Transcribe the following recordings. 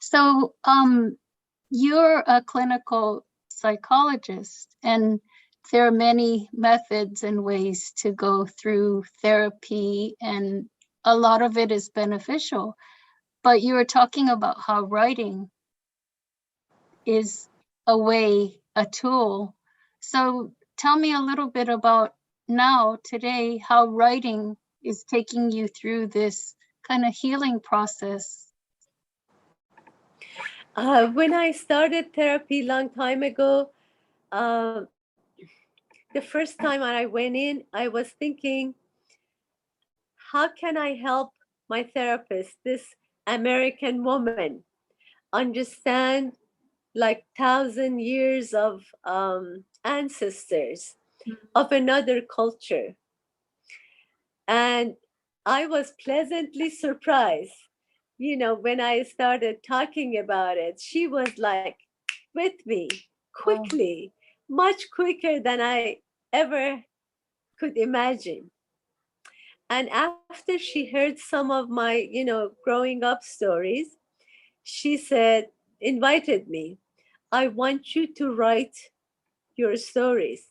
So, you're a clinical psychologist, and there are many methods and ways to go through therapy, and a lot of it is beneficial. But you were talking about how writing is a way, a tool. So tell me a little bit about now, today, how writing is taking you through this kind of healing process. When I started therapy long time ago, uh, the first time I went in, I was thinking, how can I help my therapist, this American woman, understand like 1,000 years of ancestors of another culture? And I was pleasantly surprised. When I started talking about it, she was like with me Wow. quickly, much quicker than I ever could imagine. And after she heard some of my, growing up stories, she said, invited me, I want you to write your stories.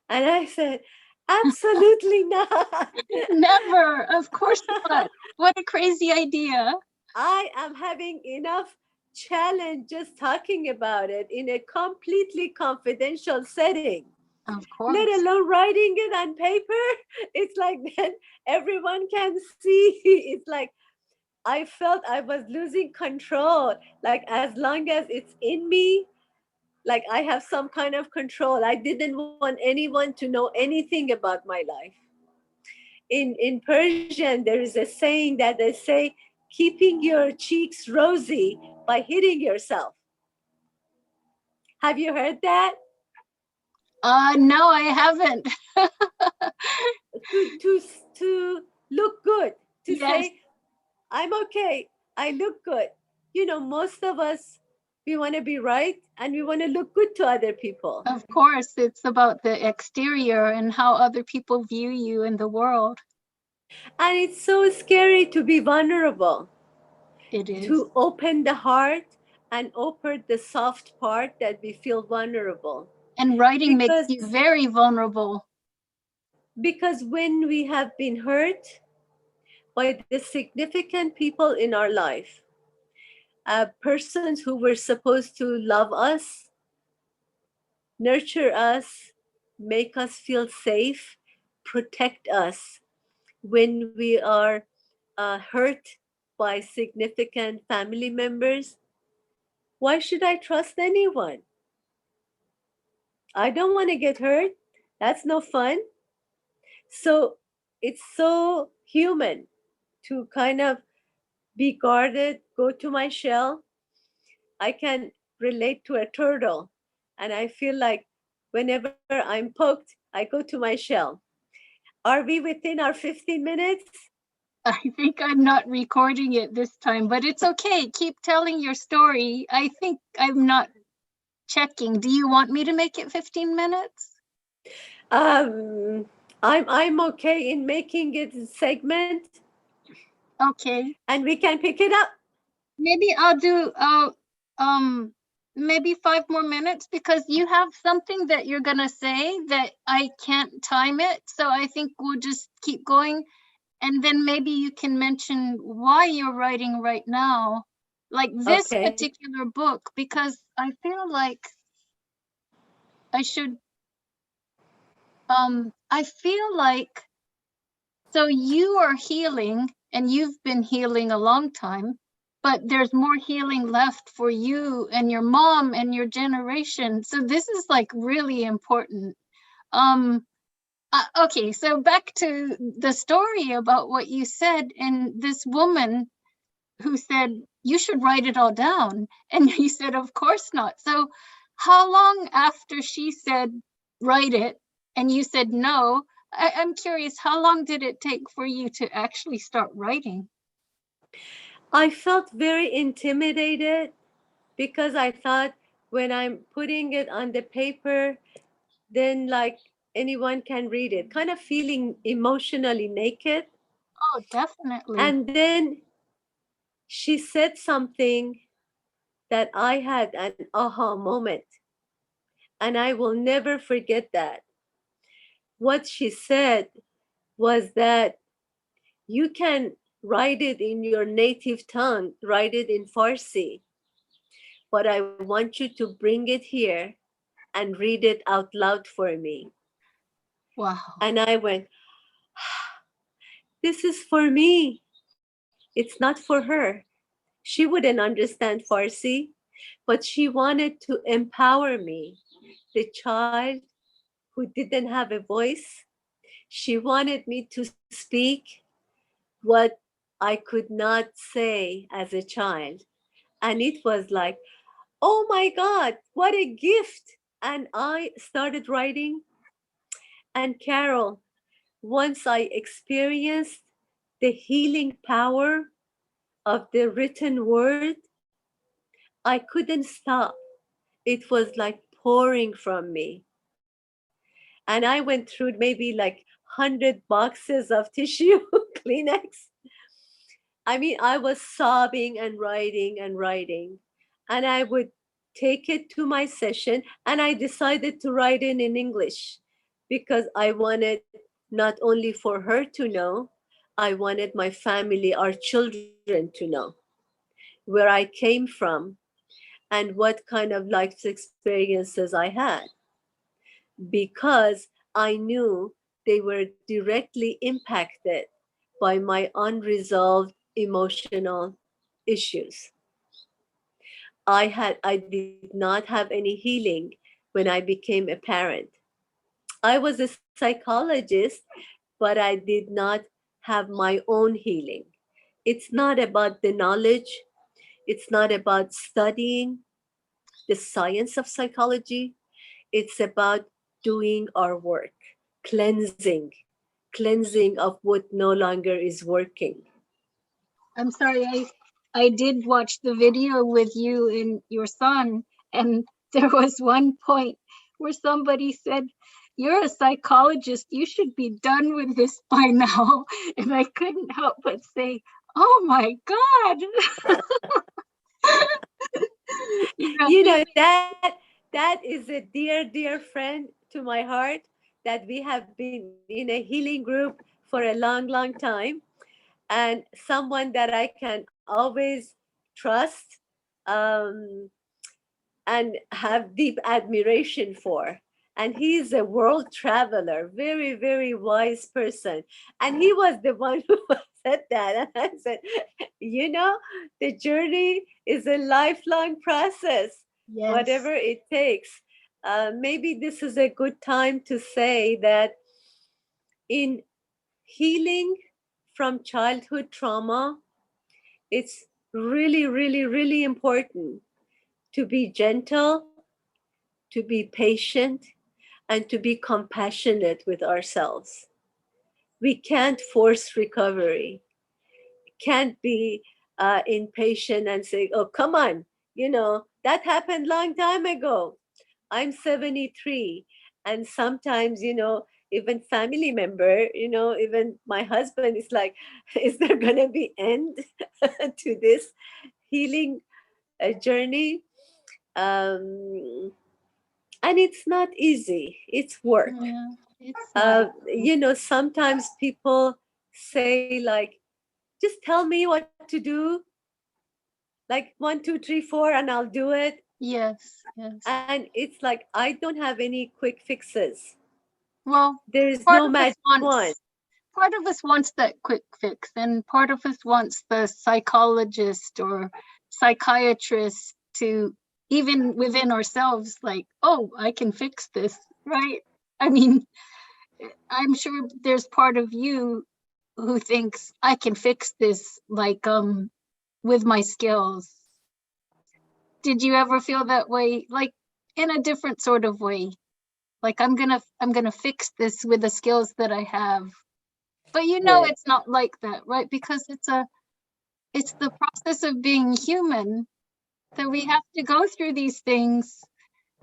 And I said, absolutely not. Never, of course not. What a crazy idea. I am having enough challenge just talking about it in a completely confidential setting, Of let course. alone writing it on paper. It's like then everyone can see. It's like I felt I was losing control. Like as long as it's in me, like I have some kind of control. I didn't want anyone to know anything about my life. In Persian, there is a saying that they say, keeping your cheeks rosy by hitting yourself. Have you heard that? No, I haven't. To look good, to Yes, say, I'm okay, I look good. Most of us, we want to be right and we want to look good to other people. of course. It's about the exterior and how other people view you in the world. And it's so scary to be vulnerable, It is. to open the heart and open the soft part that we feel vulnerable. And writing makes Because you very vulnerable. when we have been hurt by the significant people in our life, persons who were supposed to love us, nurture us, make us feel safe, protect us when we are hurt by significant family members, why should I trust anyone? I don't want to get hurt. That's no fun. So it's so human to kind of be guarded, go to my shell. I can relate to a turtle, and I feel like whenever I'm poked, I go to my shell. Are we within our 15 minutes? I think I'm not recording it this time, but it's okay. Keep telling your story. I think I'm not checking. Do you want me to make it 15 minutes? Um, I'm okay in making it a segment, Okay. and we can pick it up. Maybe I'll do um maybe 5 more minutes, because you have something that you're gonna say that I can't time it. So I think we'll just keep going, and then maybe you can mention why you're writing right now, like this Okay. particular book, because I feel like I should I feel like, so you are healing and you've been healing a long time, but there's more healing left for you and your mom and your generation. So this is like really important. Um, okay, so back to the story about what you said, and this woman who said, you should write it all down. And you said, of course not. So how long after she said, write it, and you said no, I'm curious, how long did it take for you to actually start writing? I felt very intimidated because I thought when I'm putting it on the paper, then like anyone can read it, kind of feeling emotionally naked. Oh, definitely. And then She said something that I had an aha moment, and I will never forget that. What she said was that you can write it in your native tongue, write it in Farsi, but I want you to bring it here and read it out loud for me. Wow. And I went, this is for me. It's not for her. She wouldn't understand Farsi, but she wanted to empower me, the child who didn't have a voice. She wanted me to speak what I could not say as a child. And it was like, oh my God, what a gift. And I started writing. And Carol, once I experienced the healing power of the written word, I couldn't stop. It was like pouring from me. And I went through maybe like 100 boxes of tissue, Kleenex. I mean, I was sobbing and writing and writing. And I would take it to my session, and I decided to write it in English because I wanted not only for her to know, I wanted my family, our children to know where I came from and what kind of life experiences I had, because I knew they were directly impacted by my unresolved emotional issues. I did not have any healing when I became a parent. I was a psychologist, but I did not have my own healing. It's not about the knowledge, it's not about studying the science of psychology. It's about doing our work, cleansing, cleansing of what no longer is working. I'm sorry, I did watch the video with you and your son, and there was one point where somebody said, "You're a psychologist, you should be done with this by now." And I couldn't help but say, "Oh my God." You We know, that is a dear, dear friend to my heart, that we have been in a healing group for a long, long time, and someone that I can always trust, um, and have deep admiration for. And he's a world traveler, very, very wise person. And he was the one who said that. And I said, you know, the journey is a lifelong process, Yes. whatever it takes. Maybe this is a good time to say that in healing from childhood trauma, it's really, really, really important to be gentle, to be patient, and to be compassionate with ourselves. We can't force recovery, can't be impatient and say, oh, come on, that happened long time ago. I'm 73. And sometimes, even family member, even my husband is like, is there going to be end to this healing journey? Um, and it's not easy, it's work. Yeah, it's not easy. Sometimes people say, like, just tell me what to do, like 1, 2, 3, 4, and I'll do it. Yes, yes. And it's like, I don't have any quick fixes. Well, There is part no of us magic wand. wants part of us wants that quick fix, and part of us wants the psychologist or psychiatrist to, even within ourselves, like, oh, I can fix this, right? I mean, I'm sure there's part of you who thinks I can fix this, like, with my skills. Did you ever feel that way, like in a different sort of way? Like, I'm gonna fix this with the skills that I have. But Yeah. it's not like that, right? Because it's the process of being human, that we have to go through these things,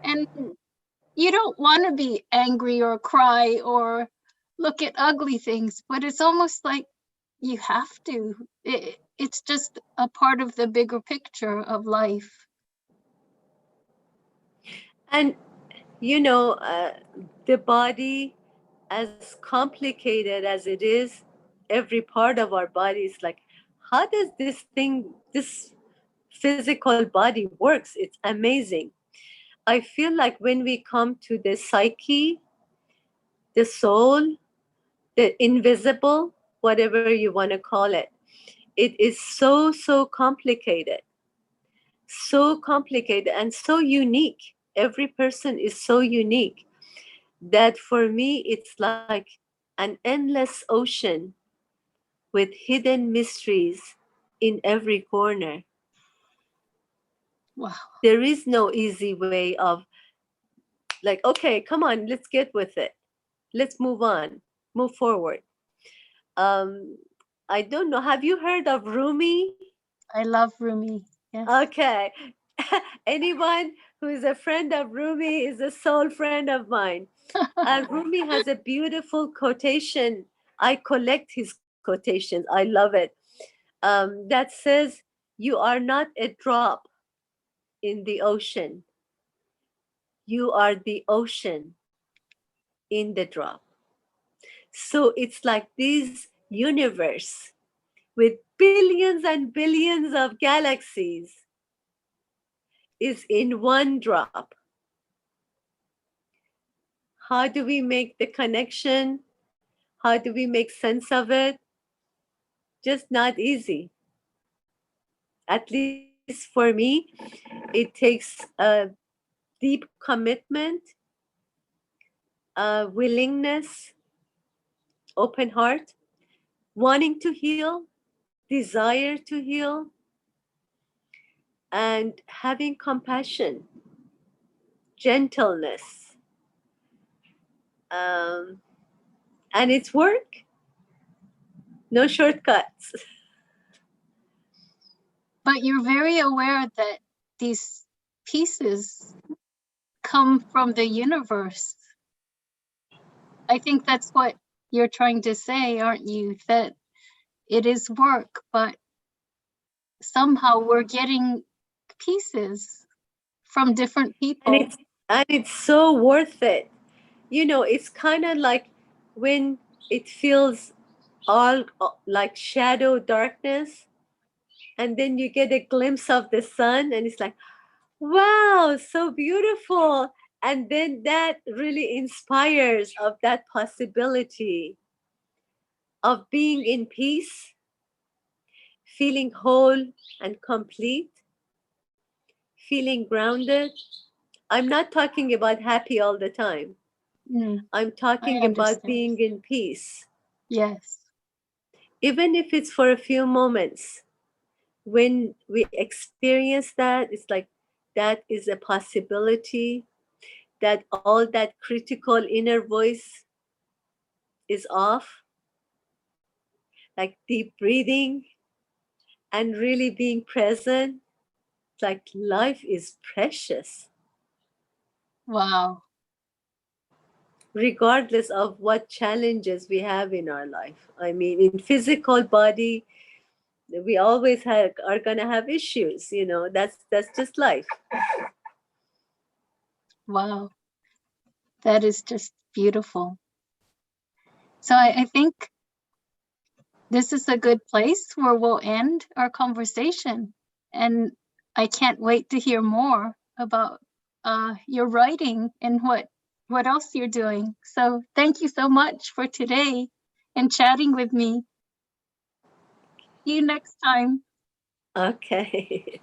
and you don't want to be angry or cry or look at ugly things, but it's almost like you have to. it's just a part of the bigger picture of life. And you know, the body, as complicated as it is, every part of our body is like, how does this physical body works? It's amazing. I feel like when we come to the psyche, the soul, the invisible, whatever you want to call it, it is so complicated, so complicated and so unique. Every person is so unique that for me it's like an endless ocean with hidden mysteries in every corner. Wow. There is no easy way of, like, okay, come on, let's get with it, let's move on, move forward. um I don't know, have you heard of Rumi? I love Rumi. Yes. Okay. Anyone who is a friend of Rumi is a soul friend of mine. Rumi has a beautiful quotation. I collect his quotations. I love it. That says, "You are not a drop in the ocean. You are the ocean in the drop." So it's like this universe with billions and billions of galaxies is in one drop. How do we make the connection? How do we make sense of it? Just not easy. At least for me, it takes a deep commitment, a willingness, open heart, wanting to heal, desire to heal, and having compassion, gentleness. Um, and it's work, no shortcuts. But you're very aware that these pieces come from the universe. I think that's what you're trying to say, aren't you? That it is work, but somehow we're getting pieces from different and people. it's so worth it. You know, it's kind of like when it feels all like shadow darkness, and then you get a glimpse of the sun and it's like, wow, so beautiful. And then that really inspires of that possibility of being in peace, feeling whole and complete, feeling grounded. I'm not talking about happy all the time. Mm, I'm I talking about understand. being in peace, Yes. even if it's for a few moments. When we experience that, it's like that is a possibility, that all that critical inner voice is off, like deep breathing and really being present. It's like life is precious, Wow. regardless of what challenges we have in our life. I mean, in physical body, we always are gonna have issues. You know, that's just life. Wow. That is just beautiful. So I think this is a good place where we'll end our conversation. And I can't wait to hear more about your writing and what else you're doing. So thank you so much for today and chatting with me. See you next time. Okay.